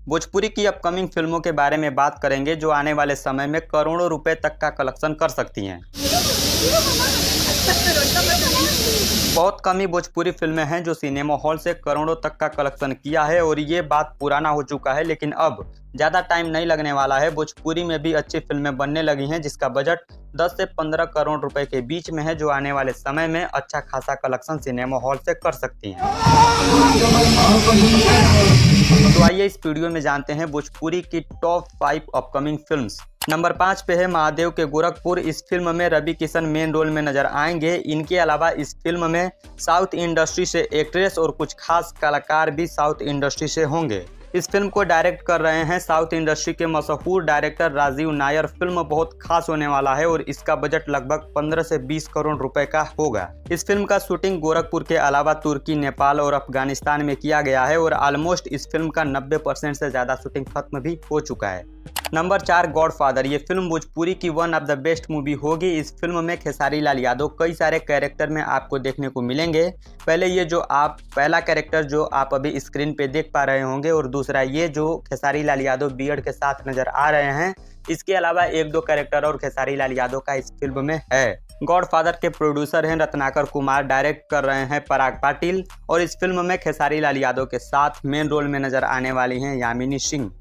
भोजपुरी की अपकमिंग फिल्मों के बारे में बात करेंगे जो आने वाले समय में करोड़ों रुपए तक का कलेक्शन कर सकती हैं। बहुत कम ही भोजपुरी फिल्में हैं जो सिनेमा हॉल से करोड़ों तक का कलेक्शन किया है और ये बात पुराना हो चुका है, लेकिन अब ज़्यादा टाइम नहीं लगने वाला है। भोजपुरी में भी अच्छी फिल्में बनने लगी हैं जिसका बजट 10 से 15 करोड़ रुपए के बीच में है, जो आने वाले समय में अच्छा खासा कलेक्शन सिनेमा हॉल से कर सकती हैं। तो आइए इस वीडियो में जानते हैं भोजपुरी की टॉप 5 अपकमिंग फिल्म्स। नंबर 5 पे है महादेव के गोरखपुर। इस फिल्म में रवि किशन मेन रोल में नजर आएंगे। इनके अलावा इस फिल्म में साउथ इंडस्ट्री से एक्ट्रेस और कुछ खास कलाकार भी साउथ इंडस्ट्री से होंगे। इस फिल्म को डायरेक्ट कर रहे हैं साउथ इंडस्ट्री के मशहूर डायरेक्टर राजीव नायर। फिल्म बहुत खास होने वाला है और इसका बजट लगभग 15 से 20 करोड़ रुपए का होगा। इस फिल्म का शूटिंग गोरखपुर के अलावा तुर्की, नेपाल और अफगानिस्तान में किया गया है और ऑलमोस्ट इस फिल्म का 90% से ज़्यादा शूटिंग खत्म भी हो चुका है। Number 4 godfather. ये फिल्म भोजपुरी की one of the best movie होगी। इस फिल्म में खेसारी लाल यादव कई सारे कैरेक्टर में आपको देखने को मिलेंगे। पहला कैरेक्टर जो आप अभी स्क्रीन पे देख पा रहे होंगे और दूसरा ये जो खेसारी लाल यादव बियर्ड के साथ नजर आ रहे हैं। इसके अलावा 1-2 कैरेक्टर और खेसारी लाल यादव का इस फिल्म में है। गॉडफादर के प्रोड्यूसर हैं रत्नाकर कुमार, डायरेक्ट कर रहे हैं पराग पाटिल और इस फिल्म में खेसारी लाल यादव के साथ मेन रोल में नजर आने वाली हैं यामिनी सिंह।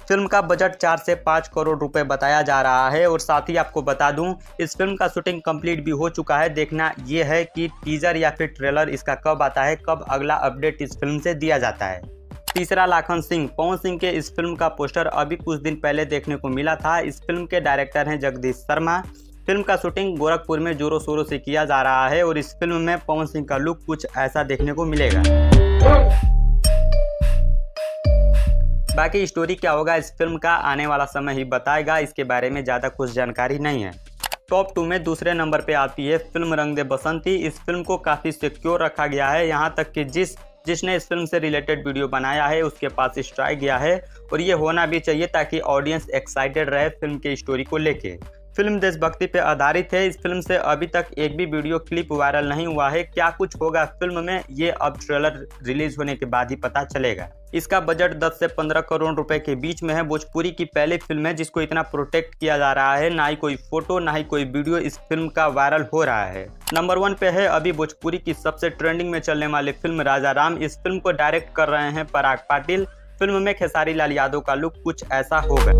फिल्म का बजट 4 से 5 करोड़ रुपए बताया जा रहा है और साथ ही आपको बता दूं इस फिल्म का शूटिंग कंप्लीट भी हो चुका है। देखना ये है कि टीजर या फिर ट्रेलर इसका कब आता है, कब अगला अपडेट इस फिल्म से दिया जाता है। तीसरा लाखन सिंह। पवन सिंह के इस फिल्म का पोस्टर अभी कुछ दिन पहले देखने को मिला था। इस फिल्म के डायरेक्टर हैं जगदीश शर्मा। फिल्म का शूटिंग गोरखपुर में जोरों शोरों से किया जा रहा है और इस फिल्म में पवन सिंह का लुक कुछ ऐसा देखने को मिलेगा। बाकी स्टोरी क्या होगा इस फिल्म का आने वाला समय ही बताएगा, इसके बारे में ज़्यादा कुछ जानकारी नहीं है। टॉप 2 में दूसरे नंबर पे आती है फिल्म रंग दे बसंती। इस फिल्म को काफ़ी सिक्योर रखा गया है, यहाँ तक कि जिसने इस फिल्म से रिलेटेड वीडियो बनाया है उसके पास स्ट्राइक गया है और ये होना भी चाहिए ताकि ऑडियंस एक्साइटेड रहे फिल्म के स्टोरी को लेके। फिल्म देशभक्ति पे आधारित है। इस फिल्म से अभी तक एक भी वीडियो क्लिप वायरल नहीं हुआ है। क्या कुछ होगा फिल्म में ये अब ट्रेलर रिलीज होने के बाद ही पता चलेगा। इसका बजट 10 से 15 करोड़ रुपए के बीच में है। भोजपुरी की पहली फिल्म है जिसको इतना प्रोटेक्ट किया जा रहा है। ना ही कोई फोटो ना ही कोई वीडियो इस फिल्म का वायरल हो रहा है। नंबर 1 पे है अभी भोजपुरी की सबसे ट्रेंडिंग में चलने वाली फिल्म राजा राम। इस फिल्म को डायरेक्ट कर रहे हैं पराग पाटिल। फिल्म में खेसारी लाल यादव का लुक कुछ ऐसा होगा।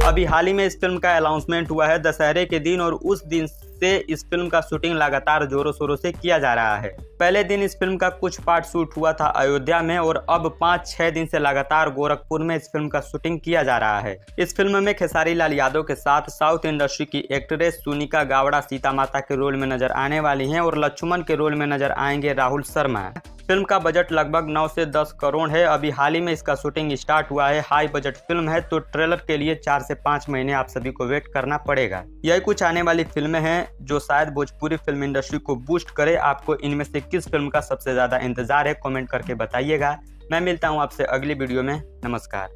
अभी हाल ही में इस फिल्म का अनाउंसमेंट हुआ है दशहरे के दिन और उस दिन से इस फिल्म का शूटिंग लगातार जोरों शोरों से किया जा रहा है। पहले दिन इस फिल्म का कुछ पार्ट शूट हुआ था अयोध्या में और अब 5-6 दिन से लगातार गोरखपुर में इस फिल्म का शूटिंग किया जा रहा है। इस फिल्म में खेसारी लाल यादव के साथ साउथ इंडस्ट्री की एक्ट्रेस सुनीका गावड़ा सीता माता के रोल में नजर आने वाली हैं और लक्ष्मण के रोल में नजर आएंगे राहुल शर्मा। फिल्म का बजट लगभग 9 से 10 करोड़ है। अभी हाल ही में इसका शूटिंग स्टार्ट हुआ है। हाई बजट फिल्म है तो ट्रेलर के लिए 4 से 5 महीने आप सभी को वेट करना पड़ेगा। यही कुछ आने वाली फिल्में हैं जो शायद भोजपुरी फिल्म इंडस्ट्री को बूस्ट करे। आपको इनमें से किस फिल्म का सबसे ज्यादा इंतजार है, कमेंट करके बताइएगा। मैं मिलता हूं आपसे अगली वीडियो में। नमस्कार।